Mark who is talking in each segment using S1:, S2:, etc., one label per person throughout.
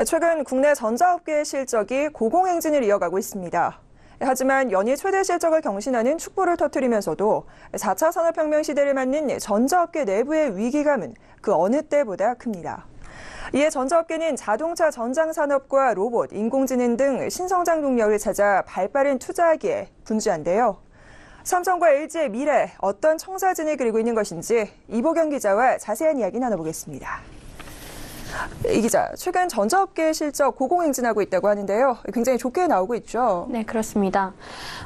S1: 최근 국내 전자업계의 실적이 고공행진을 이어가고 있습니다. 하지만 연일 최대 실적을 경신하는 축보를 터뜨리면서도 4차 산업혁명 시대를 맞는 전자업계 내부의 위기감은 그 어느 때보다 큽니다. 이에 전자업계는 자동차 전장 산업과 로봇, 인공지능 등 신성장 동력을 찾아 발빠른 투자하기에 분주한데요. 삼성과 LG의 미래, 어떤 청사진을 그리고 있는 것인지 이보경 기자와 자세한 이야기 나눠보겠습니다. 이 기자, 최근 전자업계의 실적 고공행진하고 있다고 하는데요. 굉장히 좋게 나오고 있죠?
S2: 네, 그렇습니다.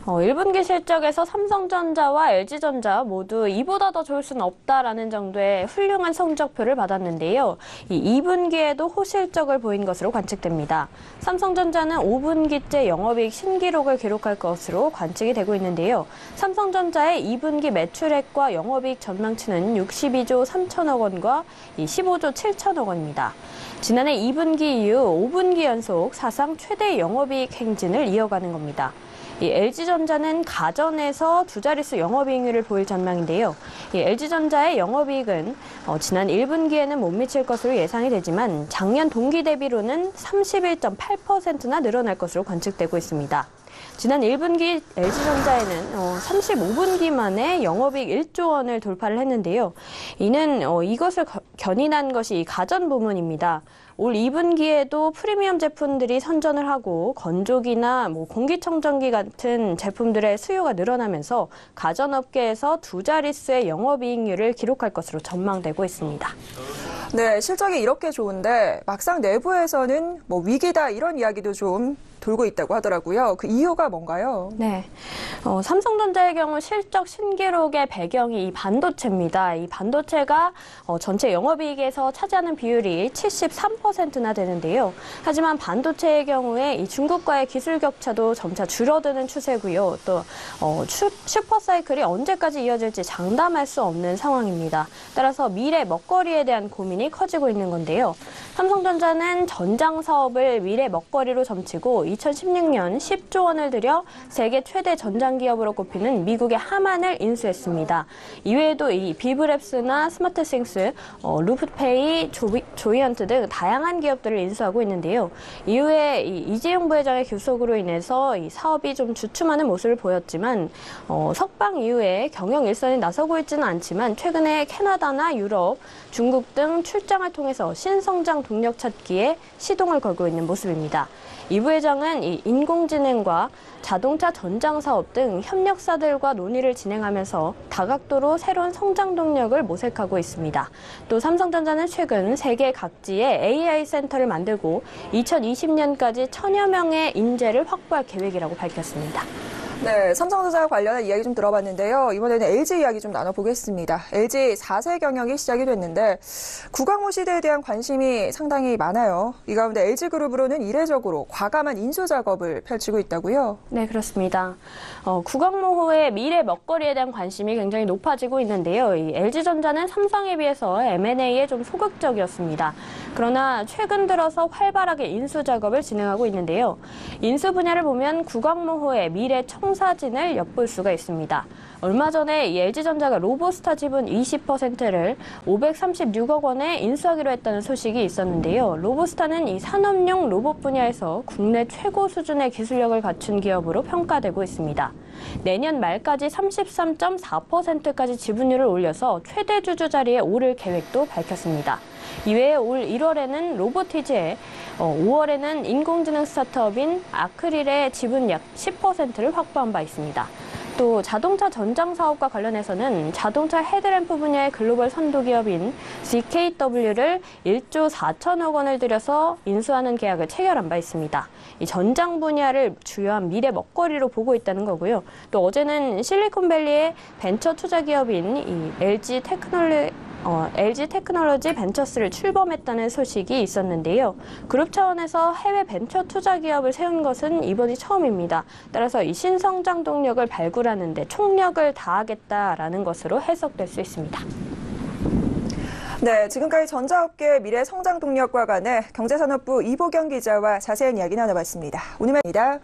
S2: 1분기 실적에서 삼성전자와 LG전자 모두 이보다 더 좋을 수는 없다라는 정도의 훌륭한 성적표를 받았는데요. 이 2분기에도 호실적을 보인 것으로 관측됩니다. 삼성전자는 5분기째 영업이익 신기록을 기록할 것으로 관측이 되고 있는데요. 삼성전자의 2분기 매출액과 영업이익 전망치는 62조 3천억 원과 15조 7천억 원입니다. 지난해 2분기 이후 5분기 연속 사상 최대 영업이익 행진을 이어가는 겁니다. 이 LG전자는 가전에서 두 자릿수 영업이익률을 보일 전망인데요. 이 LG전자의 영업이익은 지난 1분기에는 못 미칠 것으로 예상이 되지만 작년 동기 대비로는 31.8%나 늘어날 것으로 관측되고 있습니다. 지난 1분기 LG전자에는 35분기 만에 영업이익 1조 원을 돌파를 했는데요. 이는 이것을 견인한 것이 이 가전 부문입니다. 올 2분기에도 프리미엄 제품들이 선전을 하고 건조기나 공기청정기 같은 제품들의 수요가 늘어나면서 가전업계에서 두 자릿수의 영업이익률을 기록할 것으로 전망되고 있습니다.
S1: 네, 실적이 이렇게 좋은데 막상 내부에서는 위기다 이런 이야기도 좀 돌고 있다고 하더라고요. 그 이유가 뭔가요?
S2: 네, 삼성전자의 경우 실적 신기록의 배경이 이 반도체입니다. 이 반도체가 전체 영업이익에서 차지하는 비율이 73%나 되는데요. 하지만 반도체의 경우에 이 중국과의 기술 격차도 점차 줄어드는 추세고요. 또 슈퍼사이클이 언제까지 이어질지 장담할 수 없는 상황입니다. 따라서 미래 먹거리에 대한 고민이 커지고 있는 건데요. 삼성전자는 전장 사업을 미래 먹거리로 점치고 2016년 10조 원을 들여 세계 최대 전장 기업으로 꼽히는 미국의 하만을 인수했습니다. 이외에도 이 비브랩스나 스마트싱스, 루프페이, 조이언트 등 다양한 기업들을 인수하고 있는데요. 이후에 이재용 부회장의 교섭으로 인해서 이 사업이 좀 주춤하는 모습을 보였지만 석방 이후에 경영 일선에 나서고 있지는 않지만 최근에 캐나다나 유럽, 중국 등 출장을 통해서 신성장 동력 찾기에 시동을 걸고 있는 모습입니다. 이 부회장은 이 인공지능과 자동차 전장 사업 등 협력사들과 논의를 진행하면서 다각도로 새로운 성장 동력을 모색하고 있습니다. 또 삼성전자는 최근 세계 각지에 AI 센터를 만들고 2020년까지 1000여 명의 인재를 확보할 계획이라고 밝혔습니다.
S1: 네, 삼성전자 관련한 이야기 좀 들어봤는데요. 이번에는 LG 이야기 좀 나눠보겠습니다. LG 4세 경영이 시작이 됐는데 구광모 시대에 대한 관심이 상당히 많아요. 이 가운데 LG그룹으로는 이례적으로 과감한 인수 작업을 펼치고 있다고요?
S2: 네, 그렇습니다. 구광모호의 미래 먹거리에 대한 관심이 굉장히 높아지고 있는데요. 이 LG전자는 삼성에 비해서 M&A에 좀 소극적이었습니다. 그러나 최근 들어서 활발하게 인수 작업을 진행하고 있는데요. 인수 분야를 보면 구광모호의 미래 청사진을 엿볼 수가 있습니다. 얼마 전에 이 LG전자가 로보스타 지분 20%를 536억 원에 인수하기로 했다는 소식이 있었는데요. 로보스타는 이 산업용 로봇 분야에서 국내 최고 수준의 기술력을 갖춘 기업으로 평가되고 있습니다. 내년 말까지 33.4%까지 지분율을 올려서 최대 주주 자리에 오를 계획도 밝혔습니다. 이외에 올 1월에는 로보티즈에 5월에는 인공지능 스타트업인 아크릴의 지분 약 10%를 확보한 바 있습니다. 또 자동차 전장 사업과 관련해서는 자동차 헤드램프 분야의 글로벌 선도 기업인 GKW를 1조 4천억 원을 들여서 인수하는 계약을 체결한 바 있습니다. 이 전장 분야를 주요한 미래 먹거리로 보고 있다는 거고요. 또 어제는 실리콘밸리의 벤처 투자 기업인 이 LG 테크놀로지 벤처스를 출범했다는 소식이 있었는데요. 그룹 차원에서 해외 벤처 투자 기업을 세운 것은 이번이 처음입니다. 따라서 이 신성장 동력을 발굴하는 데 총력을 다하겠다라는 것으로 해석될 수 있습니다.
S1: 네, 지금까지 전자업계의 미래 성장 동력과 관해 경제산업부 이보경 기자와 자세한 이야기 나눠봤습니다. 오늘만입니다.